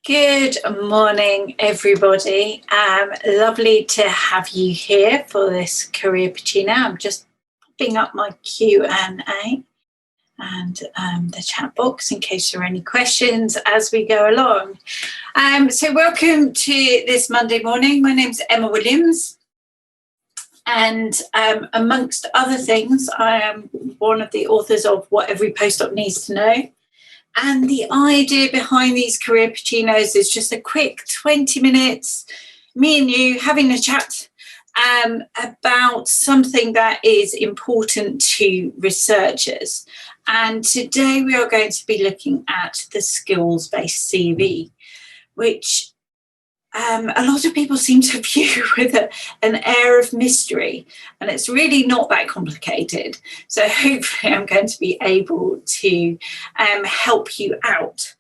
Good morning, everybody. Lovely to have you here for this Career Puccino. I'm just popping up my Q&A and the chat box in case there are any questions as we go along. So welcome to this Monday morning. My name's Emma Williams. And amongst other things, I am one of the authors of What Every Postdoc Needs to Know. And the idea behind these Career Puccinos is just a quick 20 minutes, me and you having a chat about something that is important to researchers. And today we are going to be looking at the skills-based CV, which a lot of people seem to view with an air of mystery, and it's really not that complicated. So hopefully I'm going to be able to help you out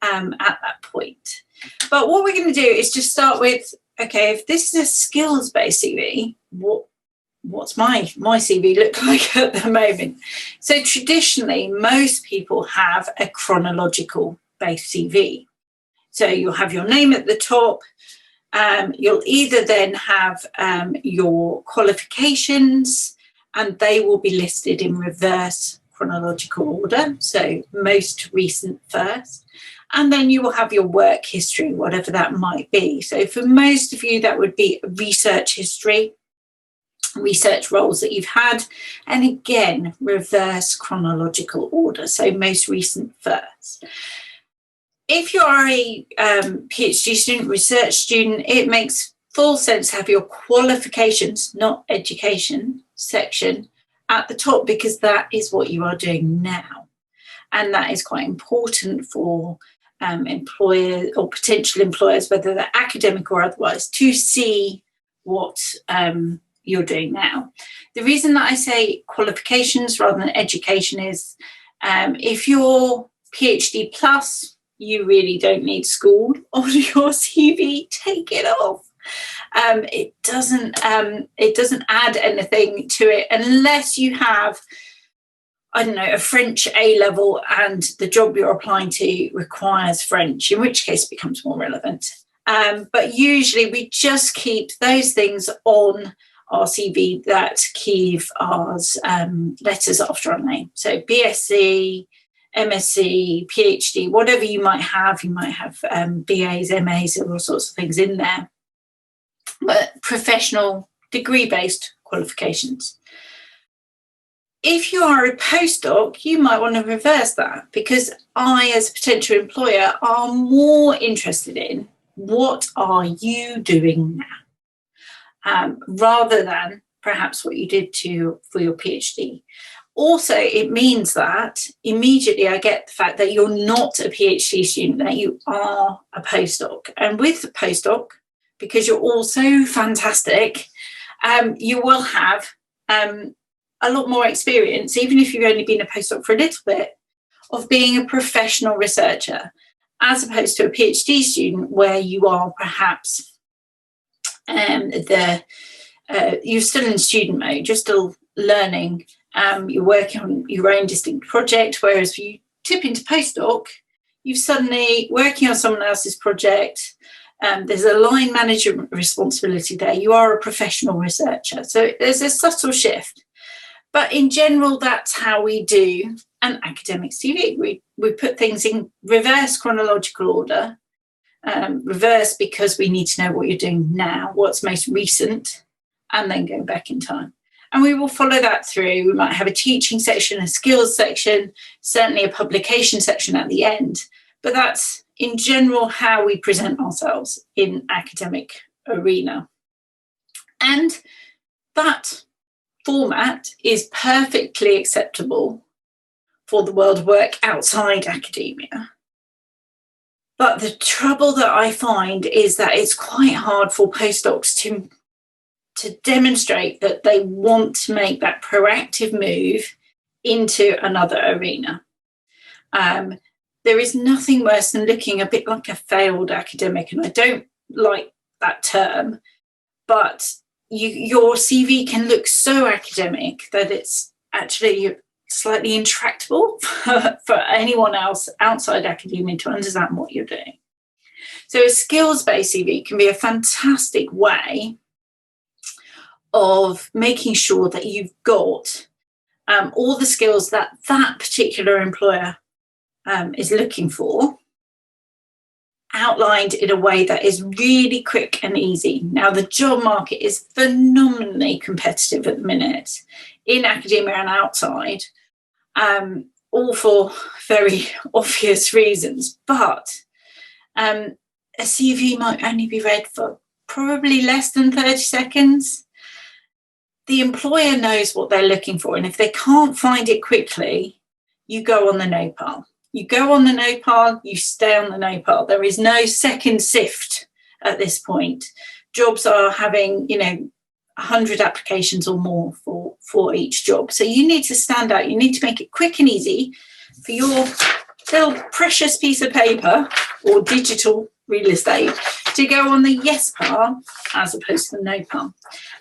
at that point. But what we're going to do is just start with, okay, if this is a skills-based CV, what's my CV look like at the moment? So traditionally, most people have a chronological based CV. So you'll have your name at the top. You'll either then have your qualifications, and they will be listed in reverse chronological order. So most recent first. And then you will have your work history, whatever that might be. So for most of you, that would be research history, research roles that you've had. And again, reverse chronological order. So most recent first. If you're a PhD student, research student, it makes full sense to have your qualifications, not education, section at the top, because that is what you are doing now. And that is quite important for employers or potential employers, whether they're academic or otherwise, to see what you're doing now. The reason that I say qualifications rather than education is if you're PhD plus, you really don't need school on your CV. Take it off. It doesn't add anything to it unless you have, I don't know, a French A-level and the job you're applying to requires French, in which case it becomes more relevant. But usually we just keep those things on our CV that keep our letters after our name. So BSc, MSc, PhD, whatever you might have BAs, MAs, all sorts of things in there, but professional degree-based qualifications. If you are a postdoc, you might want to reverse that, because I, as a potential employer, are more interested in what are you doing now, rather than perhaps what you did for your PhD. Also, it means that immediately I get the fact that you're not a PhD student, that you are a postdoc. And with the postdoc, because you're all so fantastic, you will have a lot more experience, even if you've only been a postdoc for a little bit, of being a professional researcher, as opposed to a PhD student where you are perhaps you're still in student mode, you're still learning. You're working on your own distinct project, whereas if you tip into postdoc, you're suddenly working on someone else's project. There's a line management responsibility there. You are a professional researcher. So there's a subtle shift. But in general, that's how we do an academic CV. We put things in reverse chronological order. Reverse because we need to know what you're doing now, what's most recent, and then go back in time. And we will follow that through. We might have a teaching section, a skills section, certainly a publication section at the end. But that's, in general, how we present ourselves in academic arena. And that format is perfectly acceptable for the world of work outside academia. But the trouble that I find is that it's quite hard for postdocs to demonstrate that they want to make that proactive move into another arena. There is nothing worse than looking a bit like a failed academic, and I don't like that term, but your CV can look so academic that it's actually slightly intractable for anyone else outside academia to understand what you're doing. So a skills-based CV can be a fantastic way of making sure that you've got all the skills that that particular employer is looking for, outlined in a way that is really quick and easy. Now, the job market is phenomenally competitive at the minute in academia and outside, all for very obvious reasons. But a CV might only be read for probably less than 30 seconds. The employer knows what they're looking for, and if they can't find it quickly, you go on the no pile. You go on the no pile, you stay on the no pile. There is no second sift at this point. Jobs are having, 100 applications or more for each job. So you need to stand out. You need to make it quick and easy for your little precious piece of paper or digital real estate to go on the yes pile as opposed to the no pile.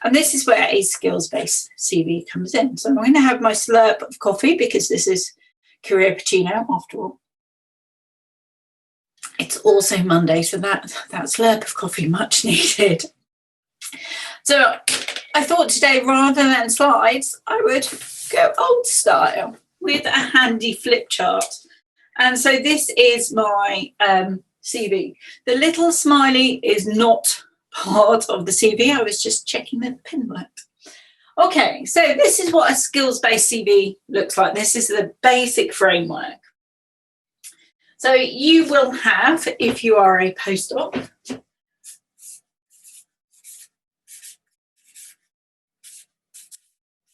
And this is where a skills-based CV comes in. So I'm going to have my slurp of coffee because this is Career Puccino after all. It's also Monday, so that slurp of coffee much needed. So I thought today, rather than slides, I would go old style with a handy flip chart. And so this is my CV. The little smiley is not part of the CV. I was just checking that the pen worked. Okay, so this is what a skills-based CV looks like. This is the basic framework. So you will have, if you are a postdoc,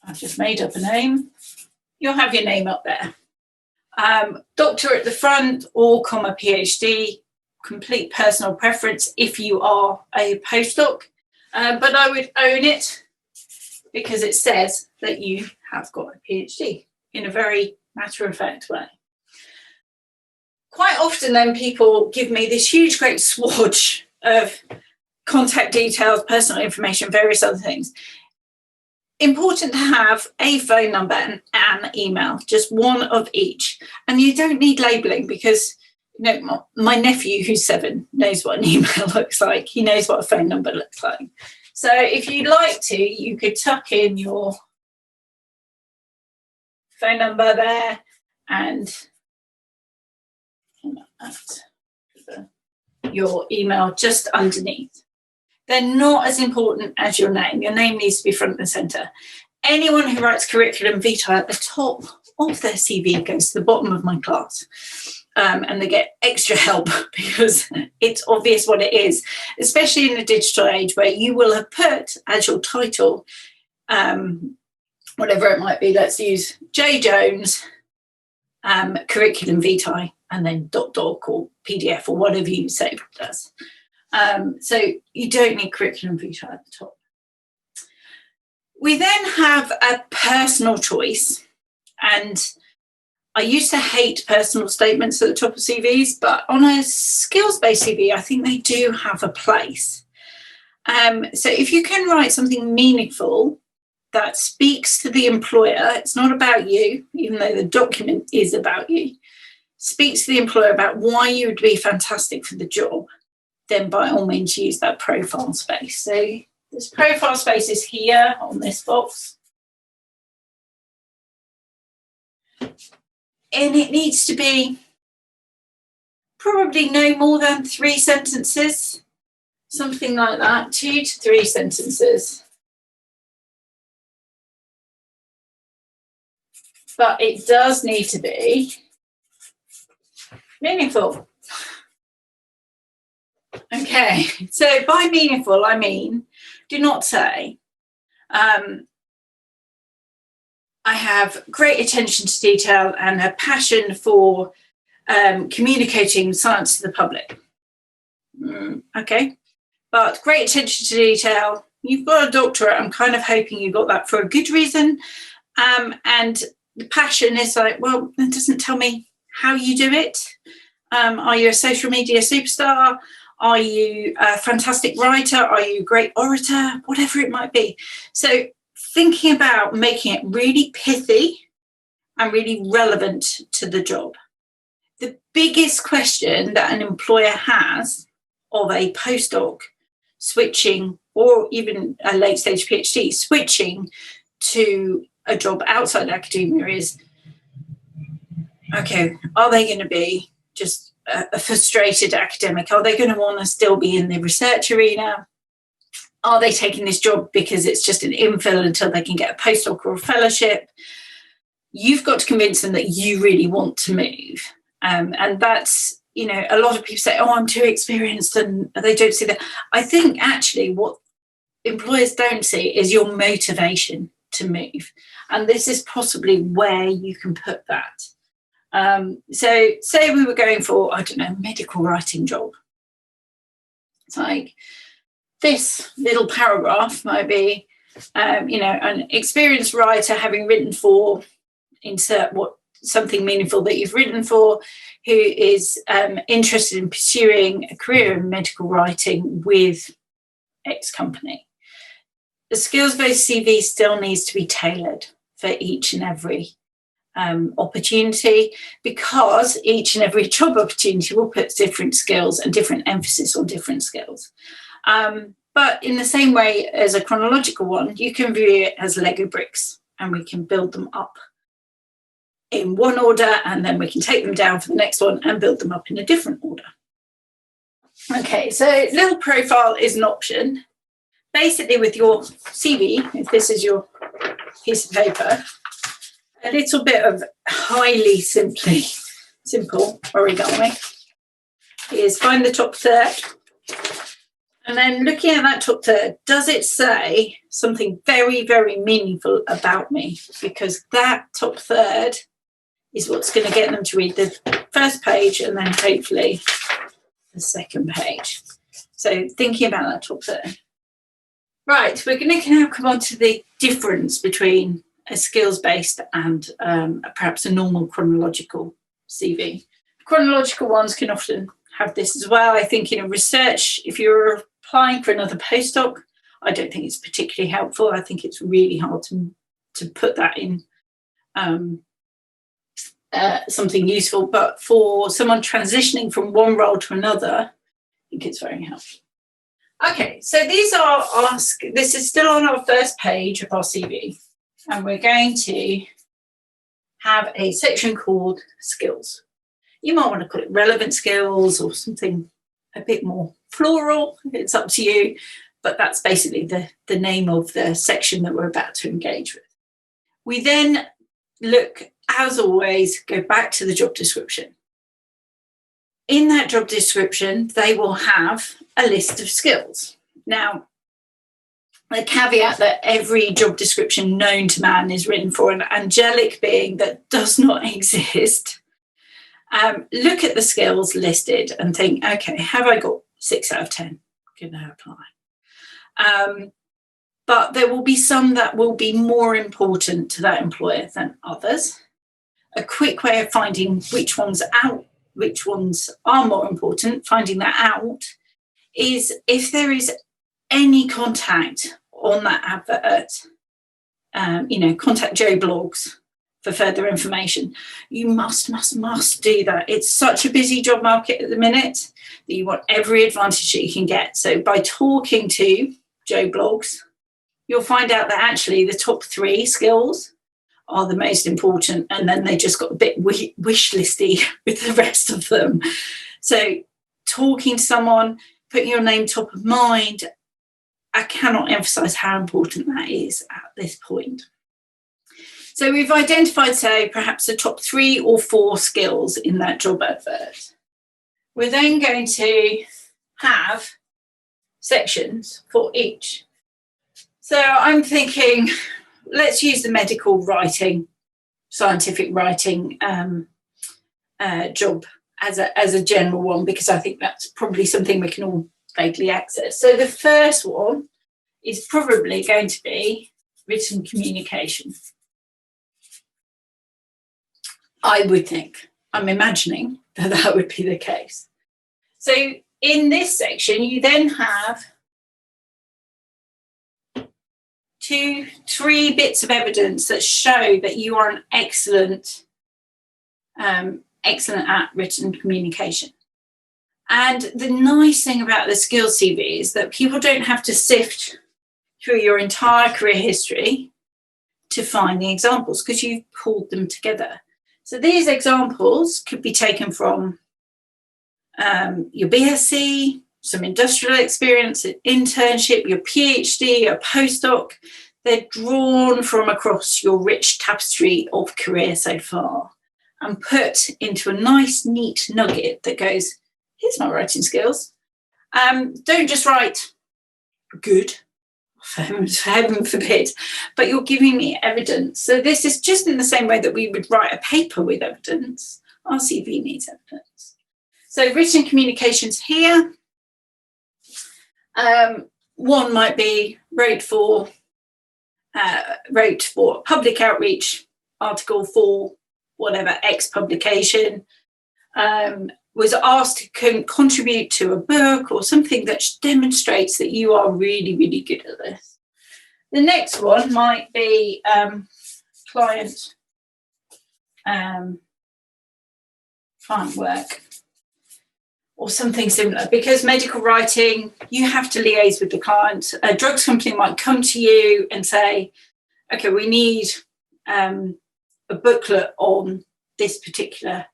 I've just made up a name, you'll have your name up there. Doctor at the front or comma PhD, complete personal preference if you are a postdoc, but I would own it because it says that you have got a PhD in a very matter-of-fact way. Quite often then people give me this huge, great swatch of contact details, personal information, various other things. Important to have a phone number and an email, just one of each. And you don't need labelling because my nephew, who's 7, knows what an email looks like. He knows what a phone number looks like. So if you'd like to, you could tuck in your phone number there and your email just underneath. They're not as important as your name. Your name needs to be front and centre. Anyone who writes curriculum vitae at the top of their CV goes to the bottom of my class. And they get extra help because it's obvious what it is, especially in the digital age where you will have put as your title, whatever it might be, let's use J. Jones, curriculum vitae, and then .doc or PDF or whatever you say it does. So you don't need curriculum vitae at the top. We then have a personal choice, and I used to hate personal statements at the top of CVs, but on a skills-based CV, I think they do have a place. So if you can write something meaningful that speaks to the employer, it's not about you, even though the document is about you, speaks to the employer about why you would be fantastic for the job, then by all means use that profile space. So this profile space is here on this box. And it needs to be probably no more than 3 sentences, something like that, 2 to 3 sentences. But it does need to be meaningful. Okay, so by meaningful, I mean, do not say, I have great attention to detail and a passion for communicating science to the public. Okay, but great attention to detail, you've got a doctorate, I'm kind of hoping you got that for a good reason. And the passion is like, well, it doesn't tell me how you do it. Are you a social media superstar? Are you a fantastic writer? Are you a great orator? Whatever it might be. So thinking about making it really pithy and really relevant to the job. The biggest question that an employer has of a postdoc switching, or even a late stage PhD switching to a job outside academia is, okay, are they going to be just a frustrated academic? Are they going to want to still be in the research arena? Are they taking this job because it's just an infill until they can get a postdoc or a fellowship? You've got to convince them that you really want to move. And that's, you know, a lot of people say, oh, I'm too experienced, and they don't see that. I think actually what employers don't see is your motivation to move. And this is possibly where you can put that. So say we were going for, I don't know, medical writing job. It's like this little paragraph might be, you know, an experienced writer having written for, insert what something meaningful that you've written for, who is interested in pursuing a career in medical writing with X company. The skills-based CV still needs to be tailored for each and every opportunity, because each and every job opportunity will put different skills and different emphasis on different skills. But in the same way as a chronological one, you can view it as Lego bricks, and we can build them up in one order, and then we can take them down for the next one and build them up in a different order. Okay, so little profile is an option. Basically, with your CV, if this is your piece of paper, a little bit of highly simple origami is find the top third. And then looking at that top third, does it say something very, very meaningful about me? Because that top third is what's going to get them to read the first page and then hopefully the second page. So thinking about that top third. Right, we're going to now come on to the difference between a skills-based and perhaps a normal chronological CV. Chronological ones can often have this as well. I think in a research, if you're applying for another postdoc, I don't think it's particularly helpful. I think it's really hard to put that in something useful. But for someone transitioning from one role to another, I think it's very helpful. Okay, so these are this is still on our first page of our CV, and we're going to have a section called skills. You might want to call it relevant skills or something a bit more floral. It's up to you, but that's basically the name of the section that we're about to engage with. We then look, as always, go back to the job description. In that job description, they will have a list of skills. Now, the caveat that every job description known to man is written for an angelic being that does not exist. Look at the skills listed and think, okay, have I got 6 out of 10? Can I apply? But there will be some that will be more important to that employer than others. A quick way of finding which ones are more important, finding that out, is if there is any contact on that advert, contact Joe Blogs for further information. You must do that. It's such a busy job market at the minute that you want every advantage that you can get. So by talking to Joe Blogs, you'll find out that actually the top 3 skills are the most important, and then they just got a bit wish listy with the rest of them. So talking to someone, putting your name top of mind, I cannot emphasize how important that is at this point. So we've identified, say, perhaps the top 3 or 4 skills in that job advert. We're then going to have sections for each. So I'm thinking, let's use the medical writing, scientific writing job as a general one, because I think that's probably something we can all vaguely access. So the first one is probably going to be written communication. I would think, I'm imagining that would be the case. So in this section, you then have 2, 3 bits of evidence that show that you are an excellent at written communication. And the nice thing about the skills CV is that people don't have to sift through your entire career history to find the examples because you've pulled them together. So these examples could be taken from your BSc, some industrial experience, an internship, your PhD, a postdoc. They're drawn from across your rich tapestry of career so far and put into a nice, neat nugget that goes, here's my writing skills. Don't just write good, heaven forbid, but you're giving me evidence. So this is just in the same way that we would write a paper with evidence. Our CV needs evidence. So written communications here. One might be wrote for public outreach article for whatever X publication, was asked to contribute to a book or something that demonstrates that you are really, really good at this. The next one might be client work or something similar, because medical writing, you have to liaise with the client. A drugs company might come to you and say, okay, we need a booklet on this particular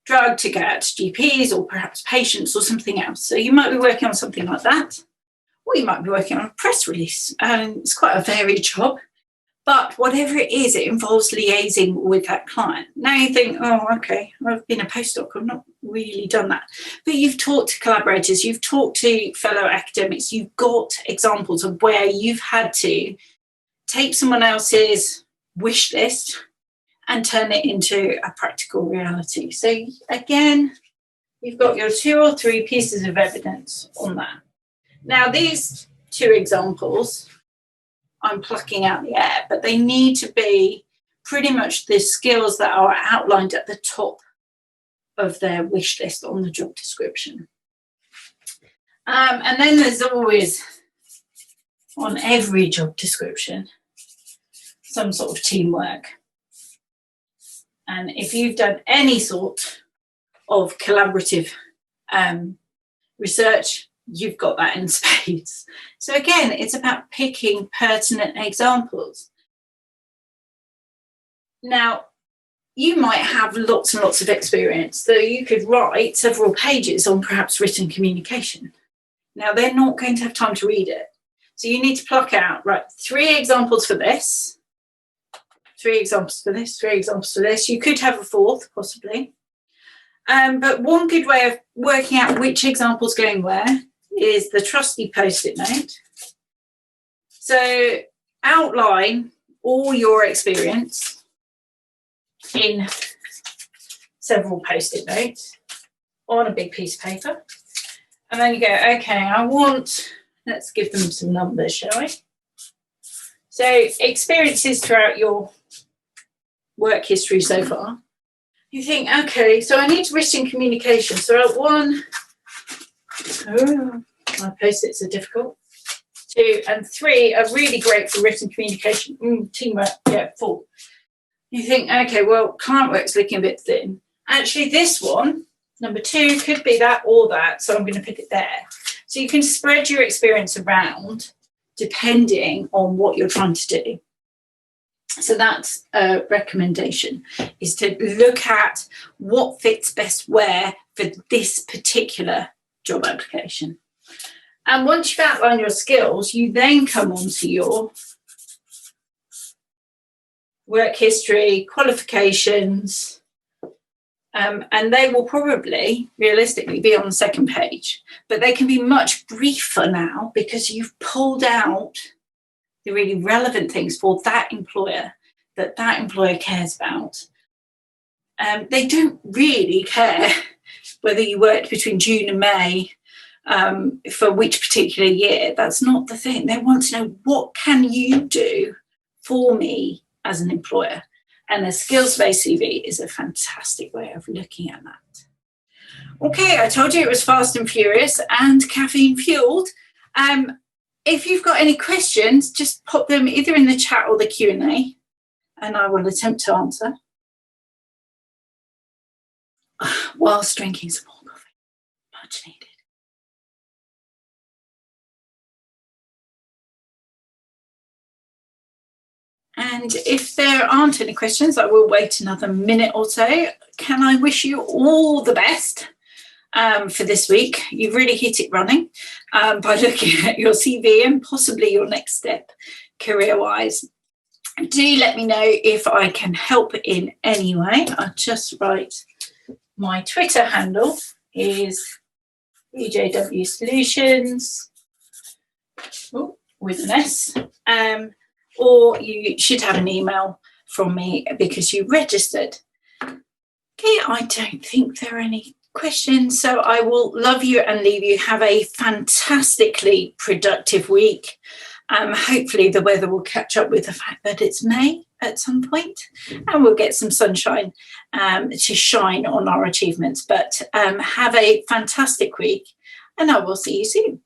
drug to get out to GPs or perhaps patients or something else. So you might be working on something like that, or you might be working on a press release. And it's quite a varied job. But whatever it is, it involves liaising with that client. Now you think, oh, okay, I've been a postdoc, I've not really done that. But you've talked to collaborators, you've talked to fellow academics, you've got examples of where you've had to take someone else's wish list and turn it into a practical reality. So again, you've got your 2 or 3 pieces of evidence on that. Now, these 2 examples I'm plucking out the air, but they need to be pretty much the skills that are outlined at the top of their wish list on the job description. And then there's always, on every job description, some sort of teamwork. And if you've done any sort of collaborative research, you've got that in spades. So again, it's about picking pertinent examples. Now, you might have lots and lots of experience, so you could write several pages on perhaps written communication. Now, they're not going to have time to read it. So you need to pluck out, right, 3 examples for this, 3 examples for this, 3 examples for this. You could have a 4th, possibly. But one good way of working out which example's going where is the trusty post-it note. So outline all your experience in several post-it notes on a big piece of paper. And then you go, okay, let's give them some numbers, shall we? So experiences throughout your work history so far. You think, okay, so I need written communication. So at 1, my post-its are difficult. 2 and 3 are really great for written communication. Teamwork, yeah, 4. You think, okay, well, client work's looking a bit thin. Actually, this one, number 2, could be that or that, so I'm going to put it there. So you can spread your experience around depending on what you're trying to do. So that's a recommendation, is to look at what fits best where for this particular job application. And once you've outlined your skills, you then come on to your work history, qualifications, and they will probably, realistically, be on the 2nd page. But they can be much briefer now because you've pulled out the really relevant things for that employer cares about. They don't really care whether you worked between June and May for which particular year. That's not the thing. They want to know, what can you do for me as an employer? And a skills-based CV is a fantastic way of looking at that. Okay, I told you it was fast and furious and caffeine-fueled. If you've got any questions, just pop them either in the chat or the Q&A, and I will attempt to answer whilst drinking some more coffee. Much needed. And if there aren't any questions, I will wait another minute or so. Can I wish you all the best for this week? You've really hit it running by looking at your CV and possibly your next step career-wise. Do let me know if I can help in any way. I'll just write my Twitter handle is BJW Solutions with an S. Or you should have an email from me because you registered. Okay, I don't think there are any questions, so I will love you and leave you. Have a fantastically productive week. Hopefully the weather will catch up with the fact that it's May at some point and we'll get some sunshine to shine on our achievements. But have a fantastic week and I will see you soon.